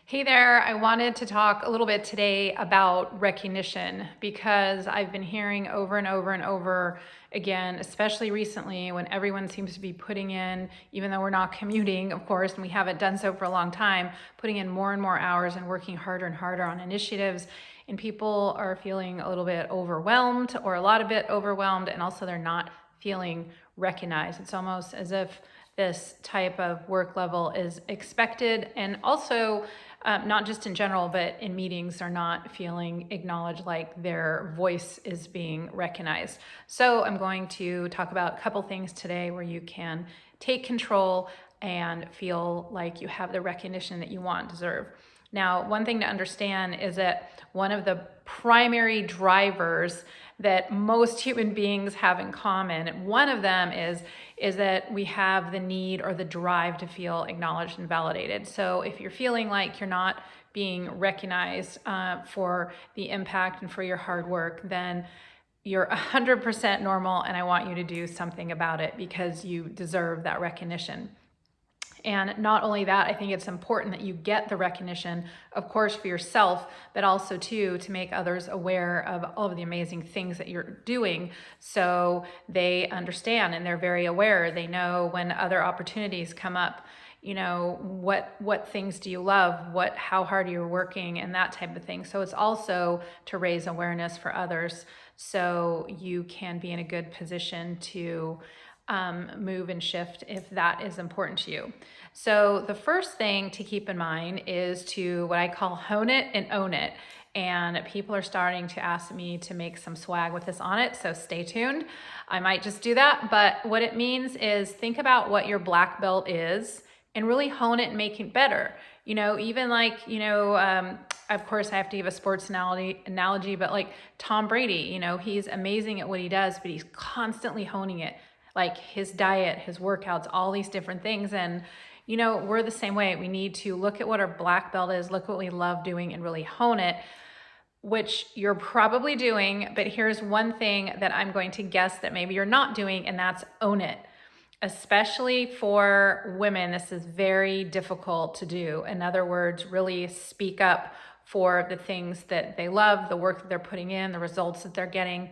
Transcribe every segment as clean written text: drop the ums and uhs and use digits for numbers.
Hey there, I wanted to talk a little bit today about recognition because I've been hearing over and over and over again, especially recently when everyone seems to be putting in, even though we're not commuting, of course, and we haven't done so for a long time, putting in more and more hours and working harder and harder on initiatives. And people are feeling a little bit overwhelmed or a lot of bit overwhelmed, and also they're not feeling recognized. It's almost as if this type of work level is expected, and also not just in general, but in meetings, they're not feeling acknowledged, like their voice is being recognized. So I'm going to talk about a couple things today where you can take control and feel like you have the recognition that you want and deserve. Now, one thing to understand is that one of the primary drivers that most human beings have in common, and one of them is that we have the need or the drive to feel acknowledged and validated. So if you're feeling like you're not being recognized for the impact and for your hard work, then you're 100% normal, and I want you to do something about it because you deserve that recognition. And not only that, I think it's important that you get the recognition, of course, for yourself, but also too, to make others aware of all of the amazing things that you're doing, so they understand and they're very aware. They know when other opportunities come up, you know, what things do you love, how hard you're working, and that type of thing. So it's also to raise awareness for others, so you can be in a good position to move and shift if that is important to you. So the first thing to keep in mind is to what I call hone it and own it. And people are starting to ask me to make some swag with this on it, so stay tuned. I might just do that, but what it means is think about what your black belt is and really hone it and make it better. You know, even like, of course I have to give a sports analogy, but like Tom Brady, he's amazing at what he does, but he's constantly honing it. Like his diet, his workouts, all these different things. And, we're the same way. We need to look at what our black belt is, look at what we love doing, and really hone it, which you're probably doing. But here's one thing that I'm going to guess that maybe you're not doing, and that's own it. Especially for women, this is very difficult to do. In other words, really speak up for the things that they love, the work that they're putting in, the results that they're getting.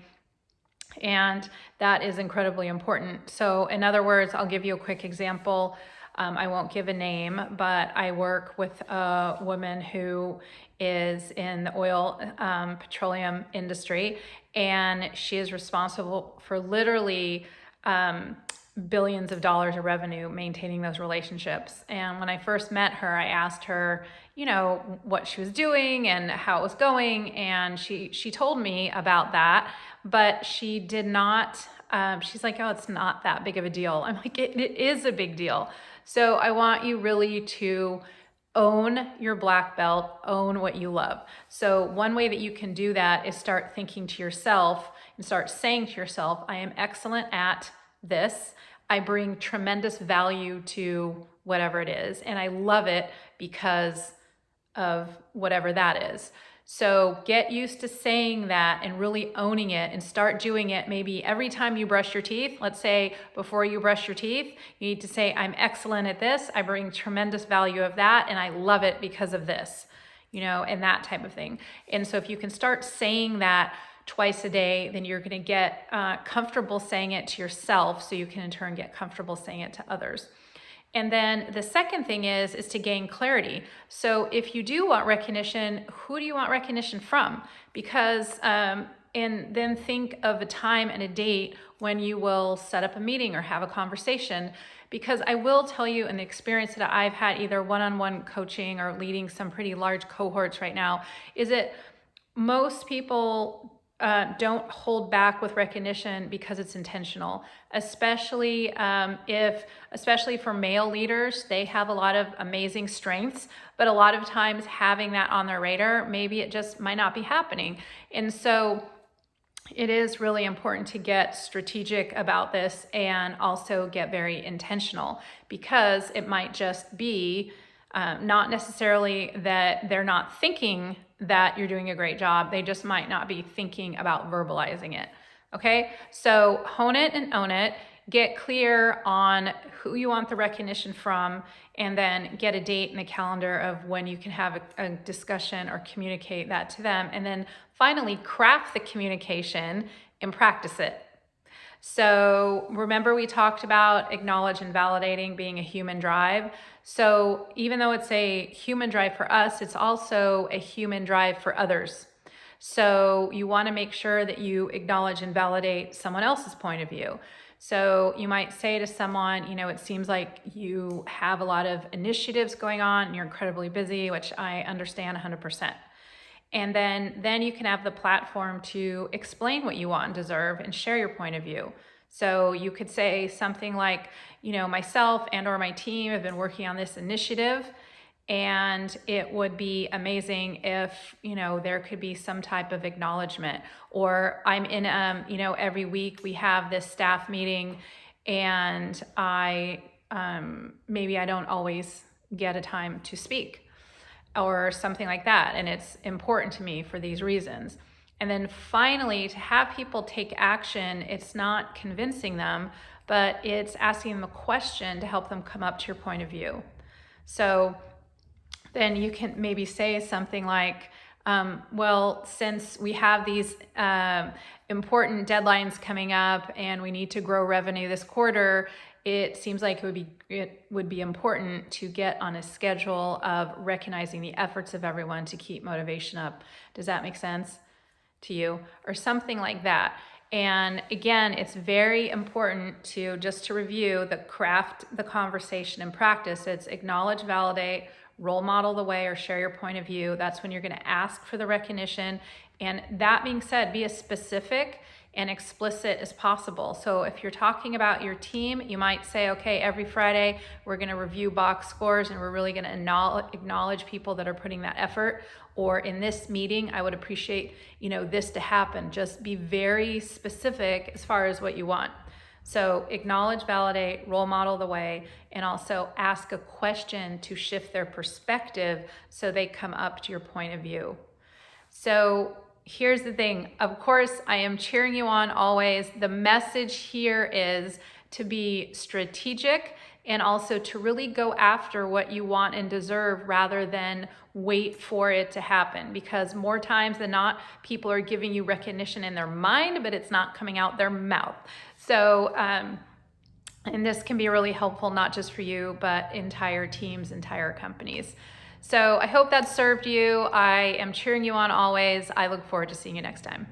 And that is incredibly important. So in other words, I'll give you a quick example. I won't give a name, but I work with a woman who is in the oil, petroleum industry, and she is responsible for literally billions of dollars of revenue maintaining those relationships. And when I first met her, I asked her, what she was doing and how it was going. And she told me about that, but she did not, she's like, oh, it's not that big of a deal. I'm like, it is a big deal. So I want you really to own your black belt, own what you love. So one way that you can do that is start thinking to yourself and start saying to yourself, I am excellent at this. I bring tremendous value to whatever it is, and I love it because of whatever that is. So get used to saying that and really owning it, and start doing it maybe every time you brush your teeth. Let's say before you brush your teeth, you need to say, I'm excellent at this. I bring tremendous value of that, and I love it because of this, and that type of thing. And so if you can start saying that twice a day, then you're going to get comfortable saying it to yourself, so you can in turn get comfortable saying it to others. And then the second thing is to gain clarity. So if you do want recognition, who do you want recognition from? Because, and then think of a time and a date when you will set up a meeting or have a conversation. Because I will tell you, in the experience that I've had, either one-on-one coaching or leading some pretty large cohorts right now, is that most people don't hold back with recognition because it's intentional, especially for male leaders. They have a lot of amazing strengths, but a lot of times having that on their radar, maybe it just might not be happening. And so it is really important to get strategic about this and also get very intentional, because it might just be not necessarily that they're not thinking that you're doing a great job. They just might not be thinking about verbalizing it. Okay, so hone it and own it. get clear on who you want the recognition from, and then get a date in the calendar of when you can have a discussion or communicate that to them. And then finally, craft the communication and practice it. So remember we talked about acknowledge and validating being a human drive. So even though it's a human drive for us, it's also a human drive for others. So you want to make sure that you acknowledge and validate someone else's point of view. So you might say to someone, it seems like you have a lot of initiatives going on and you're incredibly busy, which I understand 100%. And then you can have the platform to explain what you want and deserve and share your point of view. So you could say something like, myself and or my team have been working on this initiative, and it would be amazing if, there could be some type of acknowledgement. Or I'm in, every week we have this staff meeting, and maybe I don't always get a time to speak, or something like that. And it's important to me for these reasons. And then finally, to have people take action, it's not convincing them, but it's asking them a question to help them come up to your point of view. So then you can maybe say something like, well, since we have these important deadlines coming up and we need to grow revenue this quarter, it seems like it would be important to get on a schedule of recognizing the efforts of everyone to keep motivation up. Does that make sense to you? Or something like that. And again, it's very important to review the craft, the conversation and practice. It's acknowledge, validate, role model the way, or share your point of view. That's when you're going to ask for the recognition. And that being said, be as specific and explicit as possible. So if you're talking about your team, you might say, okay, every Friday we're going to review box scores and we're really going to acknowledge people that are putting that effort. Or in this meeting, I would appreciate, this to happen. Just be very specific as far as what you want. So acknowledge, validate, role model the way, and also ask a question to shift their perspective so they come up to your point of view. So here's the thing. Of course, I am cheering you on always. The message here is to be strategic and also to really go after what you want and deserve rather than wait for it to happen. Because more times than not, people are giving you recognition in their mind, but it's not coming out their mouth. So, and this can be really helpful, not just for you, but entire teams, entire companies. So I hope that served you. I am cheering you on always. I look forward to seeing you next time.